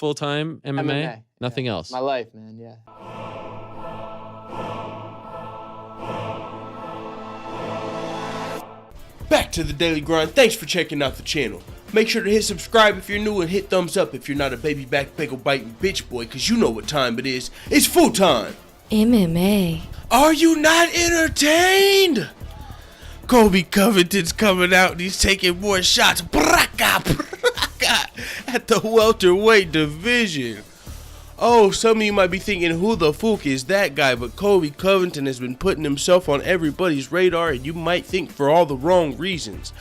full-time MMA? MMA. Nothing Yeah. else? My life, man, yeah. Back to the daily grind. Thanks for checking out the channel. Make sure to hit subscribe if you're new and hit thumbs up if you're not a baby back bagel biting bitch boy, cause you know what time it is. It's full time. MMA. Are you not entertained? Colby Covington's coming out and he's taking more shots at the welterweight division. Oh, some of you might be thinking, who the fuck is that guy? But Colby Covington has been putting himself on everybody's radar, and you might think for all the wrong reasons.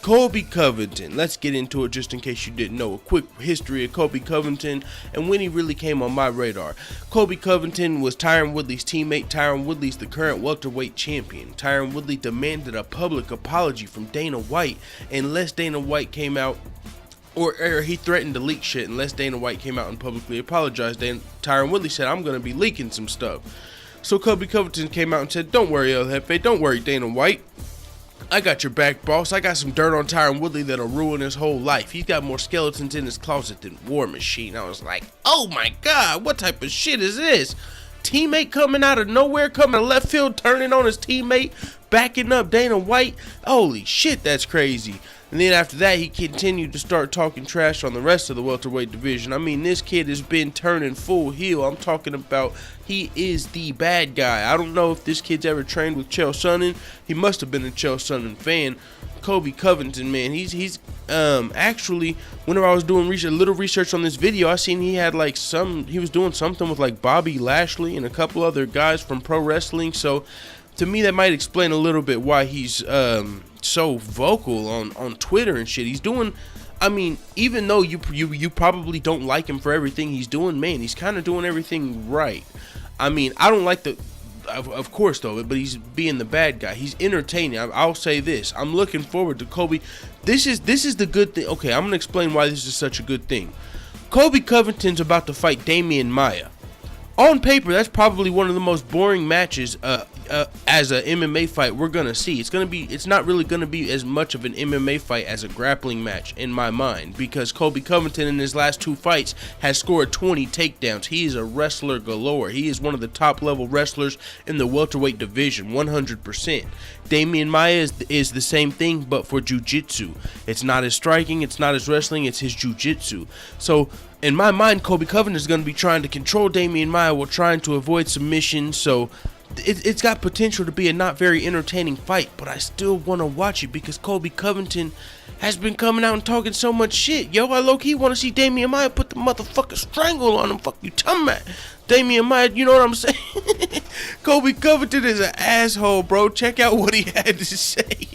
Colby Covington, let's get into it just in case you didn't know. A quick history of Colby Covington and when he really came on my radar. Colby Covington was Tyron Woodley's teammate. Tyron Woodley's the current welterweight champion. Tyron Woodley demanded a public apology from Dana White unless Dana White came out, or he threatened to leak shit unless Dana White came out and publicly apologized. Tyron Woodley said, I'm going to be leaking some stuff. So Colby Covington came out and said, don't worry, El Jefe, don't worry, Dana White. I got your back, boss. I got some dirt on Tyron Woodley that'll ruin his whole life. He's got more skeletons in his closet than War Machine. I was like, oh my God, what type of shit is this? Teammate coming out of nowhere, coming to left field, turning on his teammate, backing up Dana White. Holy shit, that's crazy. And then after that, he continued to start talking trash on the rest of the welterweight division. I mean, this kid has been turning full heel. I'm talking about he is the bad guy. I don't know if this kid's ever trained with Chael Sonnen. He must have been a Chael Sonnen fan. Colby Covington, man, he's actually, whenever I was doing a little research on this video, I seen he had like he was doing something with like Bobby Lashley and a couple other guys from pro wrestling. So to me, that might explain a little bit why he's so vocal on Twitter and shit. He's doing, I mean, even though you probably don't like him for everything he's doing, man, he's kind of doing everything right. I mean, I don't like of course though, but he's being the bad guy. He's entertaining. I'll say this. I'm looking forward to Colby. This is the good thing. Okay, I'm gonna explain why this is such a good thing. Colby Covington's about to fight Damian Maia. On paper, that's probably one of the most boring matches as a MMA fight we're gonna see. It's not really gonna be as much of an MMA fight as a grappling match in my mind, because Colby Covington in his last 2 fights has scored 20 takedowns. He is a wrestler galore. He is one of the top level wrestlers in the welterweight division, 100%. Damian Maia is the same thing, but for jiu-jitsu. It's not his striking, it's not his wrestling, it's his jiu-jitsu. So in my mind, Colby Covington is going to be trying to control Damian Maia while trying to avoid submission. So it's got potential to be a not very entertaining fight, but I still want to watch it because Colby Covington has been coming out and talking so much shit. Yo, I low-key want to see Damian Maia put the motherfucker strangle on him. Fuck you talking about? Damian Maia, you know what I'm saying? Colby Covington is an asshole, bro. Check out what he had to say.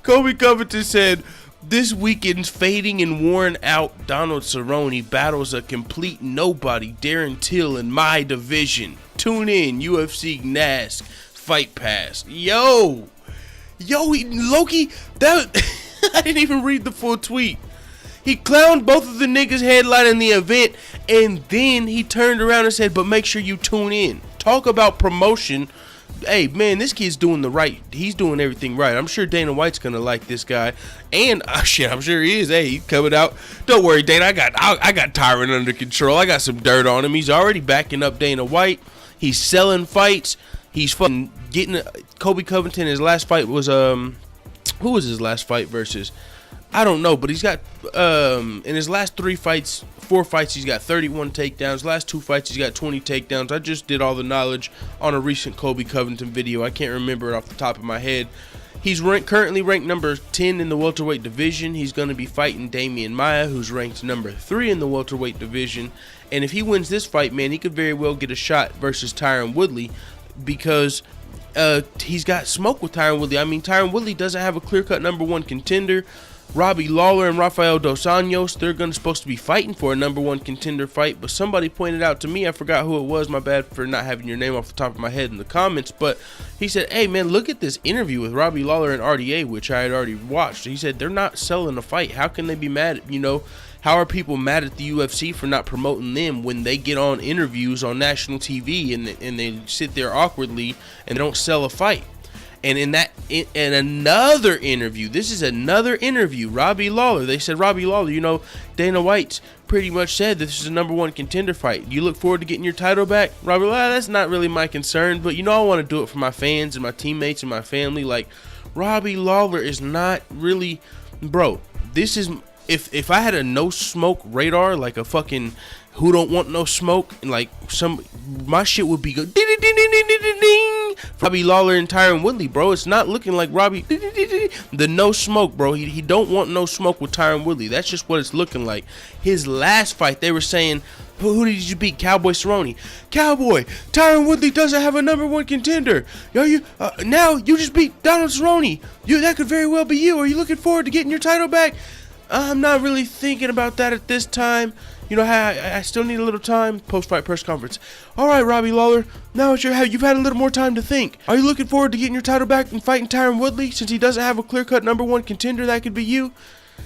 Colby Covington said, this weekend's fading and worn out Donald Cerrone battles a complete nobody, Darren Till, in my division. Tune in, UFC NASC Fight Pass. Yo, Loki, that I didn't even read the full tweet. He clowned both of the niggas headlining the event, and then he turned around and said, but make sure you tune in. Talk about promotion. Hey, man, this kid's doing he's doing everything right. I'm sure Dana White's going to like this guy. And, shit, I'm sure he is. Hey, he's coming out. Don't worry, Dana, I got Tyron under control. I got some dirt on him. He's already backing up Dana White. He's selling fights. He's fucking getting Colby Covington. His last fight was, who was his last fight versus? I don't know, but he's got, in his last 4 fights, he's got 31 takedowns. Last 2 fights, he's got 20 takedowns. I just did all the knowledge on a recent Colby Covington video. I can't remember it off the top of my head. He's currently ranked number 10 in the welterweight division. He's going to be fighting Damian Maia, who's ranked number 3 in the welterweight division. And if he wins this fight, man, he could very well get a shot versus Tyron Woodley, because he's got smoke with Tyron Woodley. I mean, Tyron Woodley doesn't have a clear-cut number 1 contender. Robbie Lawler and Rafael Dos Anjos, they're supposed to be fighting for a number 1 contender fight, but somebody pointed out to me, I forgot who it was, my bad for not having your name off the top of my head in the comments, but he said, hey man, look at this interview with Robbie Lawler and RDA, which I had already watched. He said, they're not selling a fight. How can they be mad at, how are people mad at the UFC for not promoting them when they get on interviews on national TV and they sit there awkwardly and don't sell a fight? And in another interview, this is another interview, Robbie Lawler, they said, Robbie Lawler, Dana White's pretty much said this is a #1 contender fight. You look forward to getting your title back? Robbie, well, that's not really my concern, but you know I want to do it for my fans and my teammates and my family. Like, Robbie Lawler is not really, bro. This is if I had a no smoke radar, like a fucking who don't want no smoke, and like my shit would be go ding ding ding ding ding ding ding. Robbie Lawler and Tyron Woodley, bro. It's not looking like Robbie the no smoke, bro. He don't want no smoke with Tyron Woodley. That's just what it's looking like. His last fight, they were saying, who did you beat? Cowboy Cerrone. Cowboy, Tyron Woodley doesn't have a #1 contender. Yo, now you just beat Donald Cerrone. That could very well be you. Are you looking forward to getting your title back? I'm not really thinking about that at this time. You know, I still need a little time. Post-fight press conference. All right, Robbie Lawler. Now you've had a little more time to think. Are you looking forward to getting your title back and fighting Tyron Woodley? Since he doesn't have a clear-cut #1 contender, that could be you.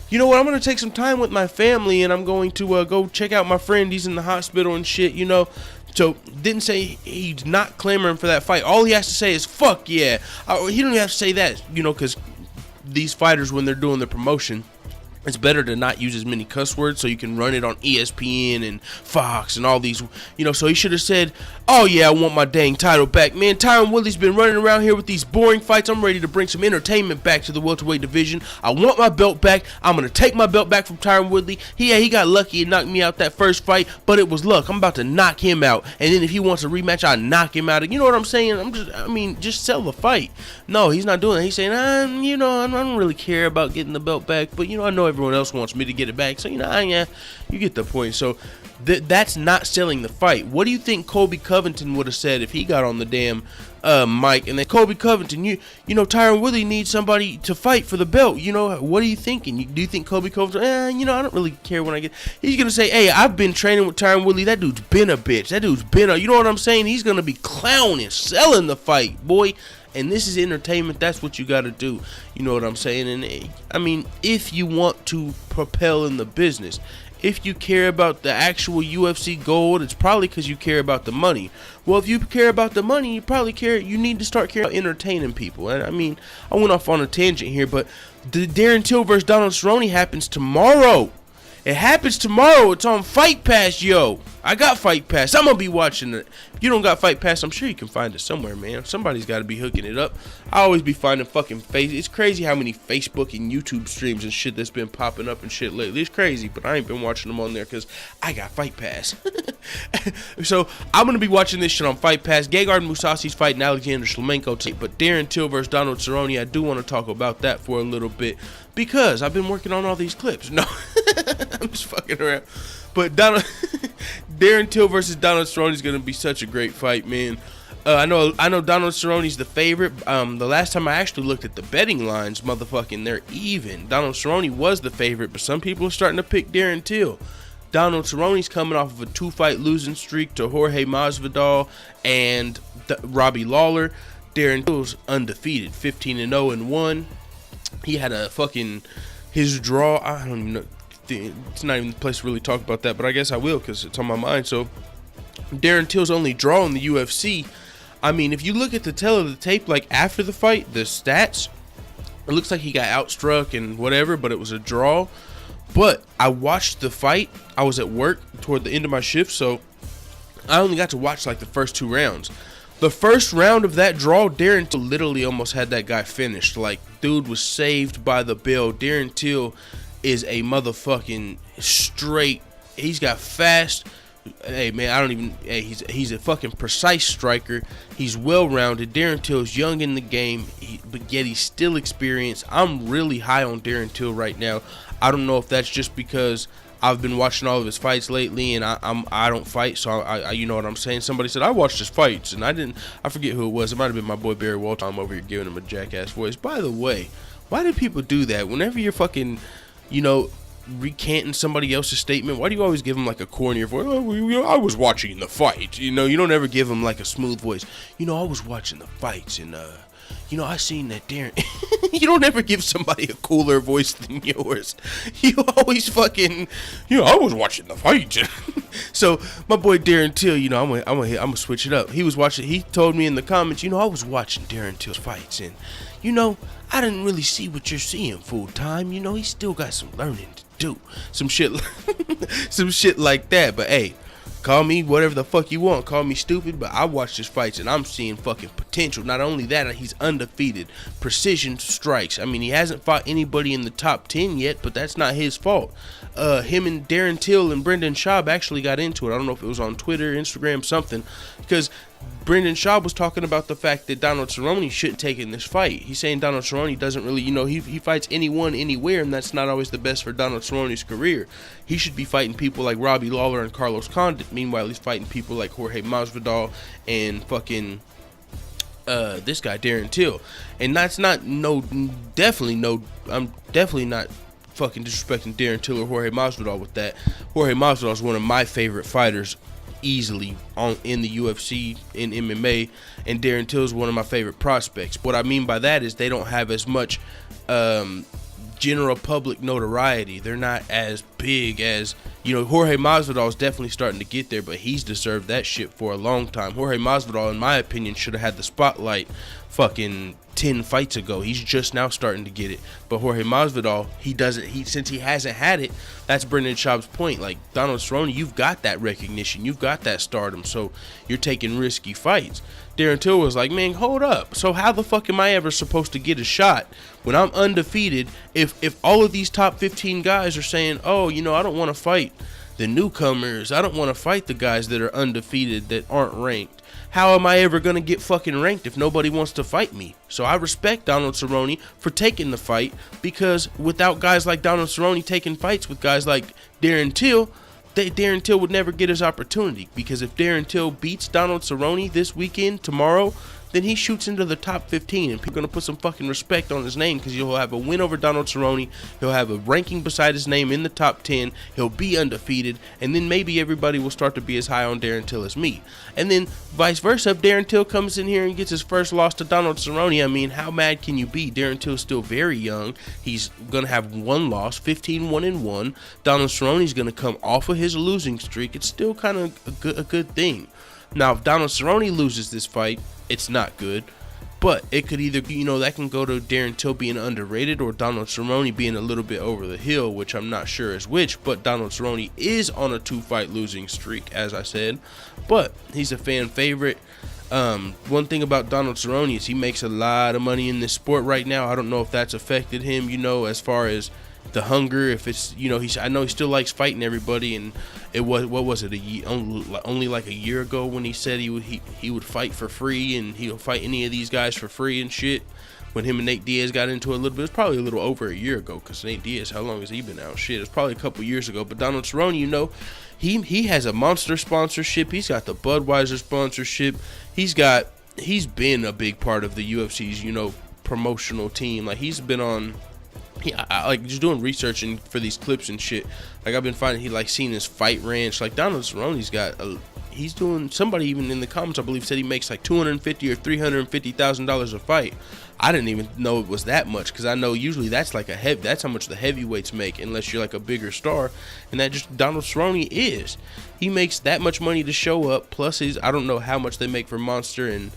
You know what? I'm going to take some time with my family, and I'm going to go check out my friend. He's in the hospital and shit, you know. So, didn't say he's not clamoring for that fight. All he has to say is, fuck yeah. He don't even have to say that, you know, because these fighters, when they're doing the promotion, it's better to not use as many cuss words so you can run it on ESPN and Fox and all these, you know, so he should have said, oh yeah, I want my dang title back. Man, Tyron Woodley's been running around here with these boring fights. I'm ready to bring some entertainment back to the welterweight division. I want my belt back. I'm going to take my belt back from Tyron Woodley. He got lucky and knocked me out that first fight, but it was luck. I'm about to knock him out, and then if he wants a rematch, I'll knock him out. You know what I'm saying? Just sell the fight. No, he's not doing that. He's saying, you know, I don't really care about getting the belt back, but, you know, I know everyone else wants me to get it back, so, you know, yeah, you get the point. So that's not selling the fight. What do you think Colby Covington would have said if he got on the damn mic and then, Colby Covington, you know, Tyron Woodley needs somebody to fight for the belt, you know, what are you thinking? Do you think Colby Covington, you know, I don't really care when I get, he's gonna say, hey, I've been training with Tyron Woodley, that dude's been a bitch, that dude's been a, you know what I'm saying? He's gonna be clowning, selling the fight, boy. And this is entertainment. That's what you got to do. You know what I'm saying? And I mean, if you want to propel in the business, if you care about the actual UFC gold, it's probably because you care about the money. Well, if you care about the money, you need to start caring about entertaining people. And I mean, I went off on a tangent here, but the Darren Till versus Donald Cerrone happens tomorrow. It happens tomorrow. It's on Fight Pass, yo. I got Fight Pass. I'm going to be watching it. If you don't got Fight Pass, I'm sure you can find it somewhere, man. Somebody's got to be hooking it up. I always be finding fucking It's crazy how many Facebook and YouTube streams and shit that's been popping up and shit lately. It's crazy, but I ain't been watching them on there because I got Fight Pass. So, I'm going to be watching this shit on Fight Pass. Gegard Mousasi's fighting Alexander Shlemenko today, but Darren Till versus Donald Cerrone, I do want to talk about that for a little bit because I've been working on all these clips. No, I'm just fucking around. But Darren Till versus Donald Cerrone is going to be such a great fight, man. I know Donald Cerrone's the favorite. The last time I actually looked at the betting lines, motherfucking, they're even. Donald Cerrone was the favorite, but some people are starting to pick Darren Till. Donald Cerrone's coming off of a 2-fight losing streak to Jorge Masvidal and Robbie Lawler. Darren Till's undefeated, 15-0-1. He had a fucking, his draw, I don't even know. It's not even the place to really talk about that, but I guess I will because it's on my mind. So Darren Till's only draw in the UFC, I mean, if you look at the tail of the tape, like after the fight, the stats, it looks like he got outstruck and whatever, but it was a draw. But I watched the fight. I was at work toward the end of my shift, so I only got to watch like the first 2 rounds. The first round of that draw, Darren Till literally almost had that guy finished. Like, dude was saved by the bell. Darren Till is a motherfucking straight, he's got fast, hey man, he's a fucking precise striker. He's well-rounded. Darren Till's young in the game, but yet he's still experienced. I'm really high on Darren Till right now. I don't know if that's just because I've been watching all of his fights lately, and I don't fight, so I you know what I'm saying. Somebody said I watched his fights, and I forget who it was. It might have been my boy Barry Walton. I'm over here giving him a jackass voice. By the way, why do people do that? Whenever you're fucking, you know, recanting somebody else's statement, why do you always give them like a cornier voice? Oh, I was watching the fight. You know, you don't ever give them like a smooth voice. You know, I was watching the fights, and you know, I seen that Darren. You don't ever give somebody a cooler voice than yours. You always fucking, you know, I was watching the fight. So my boy Darren Till, you know, I'm gonna switch it up. He was watching. He told me in the comments, you know, I was watching Darren Till's fights, and you know, I didn't really see what you're seeing full time. You know, he's still got some learning to do. Some shit, some shit like that. But hey, call me whatever the fuck you want. Call me stupid, but I watch his fights and I'm seeing fucking potential. Not only that, he's undefeated. Precision strikes. I mean, he hasn't fought anybody in the top 10 yet, but that's not his fault. Him and Darren Till and Brendan Schaub actually got into it. I don't know if it was on Twitter, Instagram, something, because Brendan Schaub was talking about the fact that Donald Cerrone shouldn't take in this fight. He's saying Donald Cerrone doesn't really, he fights anyone, anywhere, and that's not always the best for Donald Cerrone's career. He should be fighting people like Robbie Lawler and Carlos Condit. Meanwhile, he's fighting people like Jorge Masvidal and fucking this guy, Darren Till. And that's not, I'm definitely not fucking disrespecting Darren Till or Jorge Masvidal with that. Jorge Masvidal is one of my favorite fighters easily in the UFC, in MMA, and Darren Till is one of my favorite prospects. What I mean by that is they don't have as much general public notoriety. They're not as big as, Jorge Masvidal is definitely starting to get there, but he's deserved that shit for a long time. Jorge Masvidal, in my opinion, should have had the spotlight fucking 10 fights ago. He's just now starting to get it. But Jorge Masvidal, since he hasn't had it, that's Brendan Schaub's point. Like, Donald Cerrone, you've got that recognition, you've got that stardom, so you're taking risky fights. Darren Till was like, man, hold up. So how the fuck am I ever supposed to get a shot when I'm undefeated if all of these top 15 guys are saying, oh, I don't want to fight the newcomers, I don't want to fight the guys that are undefeated that aren't ranked. How am I ever going to get fucking ranked if nobody wants to fight me? So I respect Donald Cerrone for taking the fight, because without guys like Donald Cerrone taking fights with guys like Darren Till, Darren Till would never get his opportunity. Because if Darren Till beats Donald Cerrone this weekend, tomorrow, then he shoots into the top 15, and people are going to put some fucking respect on his name, because he'll have a win over Donald Cerrone, he'll have a ranking beside his name in the top 10, he'll be undefeated, and then maybe everybody will start to be as high on Darren Till as me. And then vice versa, if Darren Till comes in here and gets his first loss to Donald Cerrone, I mean, how mad can you be? Darren Till's still very young. He's going to have one loss, 15-1-1. Donald Cerrone's going to come off of his losing streak. It's still kind of a good thing. Now, if Donald Cerrone loses this fight, it's not good, but it could either, that can go to Darren Till being underrated or Donald Cerrone being a little bit over the hill, which I'm not sure is which, but Donald Cerrone is on a 2-fight losing streak, as I said, but he's a fan favorite. One thing about Donald Cerrone is he makes a lot of money in this sport right now. I don't know if that's affected him, as far as the hunger, if it's, I know he still likes fighting everybody, and it was, what was it, only like a year ago when he said he would fight for free, and he'll fight any of these guys for free and shit. When him and Nate Diaz got into it a little bit, it's probably a little over a year ago, because Nate Diaz, how long has he been out? Shit, it's probably a couple years ago. But Donald Cerrone, he has a Monster sponsorship, he's got the Budweiser sponsorship, he's been a big part of the UFC's, promotional team. Like, he's been on, I like just doing research and for these clips and shit. Like, I've been finding seen his fight ranch. Like, Donald Cerrone's got he's doing, somebody even in the comments I believe said he makes like $250,000 or $350,000 a fight. I didn't even know it was that much, because I know usually that's like that's how much the heavyweights make, unless you're like a bigger star, and that just Donald Cerrone is. He makes that much money to show up, plus I don't know how much they make for Monster,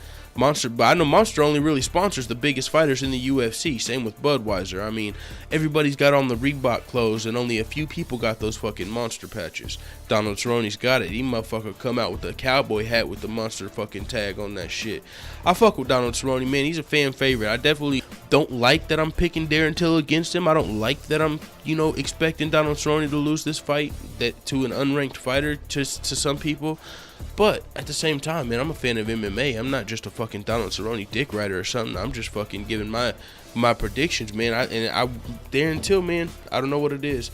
but I know Monster only really sponsors the biggest fighters in the UFC. Same with Budweiser. I mean, everybody's got on the Reebok clothes, and only a few people got those fucking Monster patches. Donald Cerrone's got it. He motherfucker come out with the Cowboy hat with the Monster fucking tag on that shit. I fuck with Donald Cerrone, man. He's a fan favorite. I definitely don't like that I'm picking Darren Till against him. I don't like that I'm, expecting Donald Cerrone to lose this fight to an unranked fighter to some people. But at the same time, man, I'm a fan of MMA. I'm not just a fucking Donald Cerrone dick rider or something. I'm just fucking giving my predictions, man. Darren Till, man, I don't know what it is.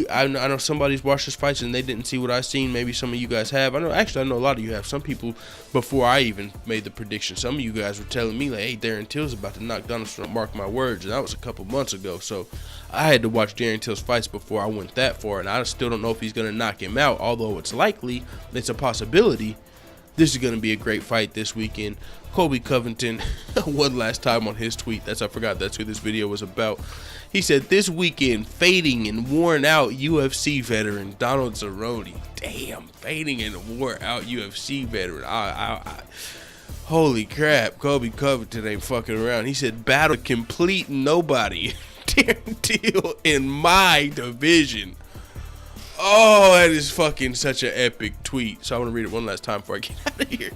I know somebody's watched his fights and they didn't see what I seen. Maybe some of you guys have. I know a lot of you have. Some people, before I even made the prediction, some of you guys were telling me like, hey, Darren Till's about to knock Donald Cerrone. Mark my words. And that was a couple months ago. So I had to watch Darren Till's fights before I went that far, and I still don't know if he's going to knock him out, although it's likely, it's a possibility. This is going to be a great fight this weekend. Colby Covington, one last time on his tweet, I forgot that's who this video was about. He said, this weekend, fading and worn out UFC veteran Donald Cerrone. Damn, fading and worn out UFC veteran. Holy crap, Colby Covington ain't fucking around. He said, battle complete nobody. Darren Till in my division. Oh, that is fucking such an epic tweet. So I want to read it one last time before I get out of here.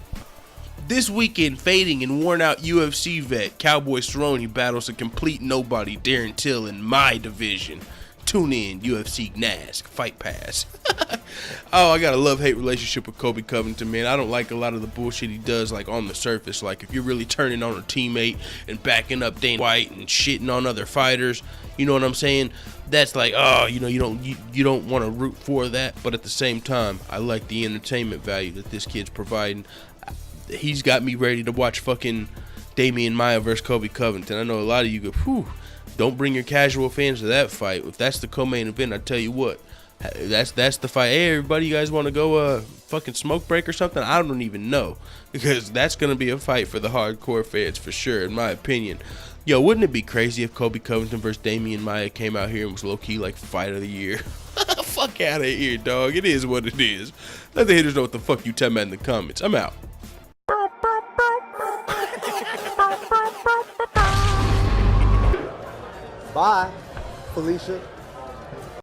This weekend, fading and worn out UFC vet Cowboy Cerrone battles a complete nobody Darren Till in my division. Tune in, UFC NASC Fight Pass. Oh, I got a love-hate relationship with Colby Covington, man. I don't like a lot of the bullshit he does, like, on the surface. Like, if you're really turning on a teammate and backing up Dana White and shitting on other fighters, you know what I'm saying? That's like, oh, you know, you don't want to root for that. But at the same time, I like the entertainment value that this kid's providing. He's got me ready to watch fucking Damian Maia versus Colby Covington. I know a lot of you go, whew, don't bring your casual fans to that fight. If that's the co-main event, I tell you what, that's the fight. Hey, everybody, you guys want to go fucking smoke break or something? I don't even know, because that's going to be a fight for the hardcore fans for sure, in my opinion. Yo, wouldn't it be crazy if Colby Covington versus Damian Maia came out here and was low-key like fight of the year? Fuck out of here, dog. It is what it is. Let the haters know what the fuck you tell me in the comments. I'm out. Bye, Felicia.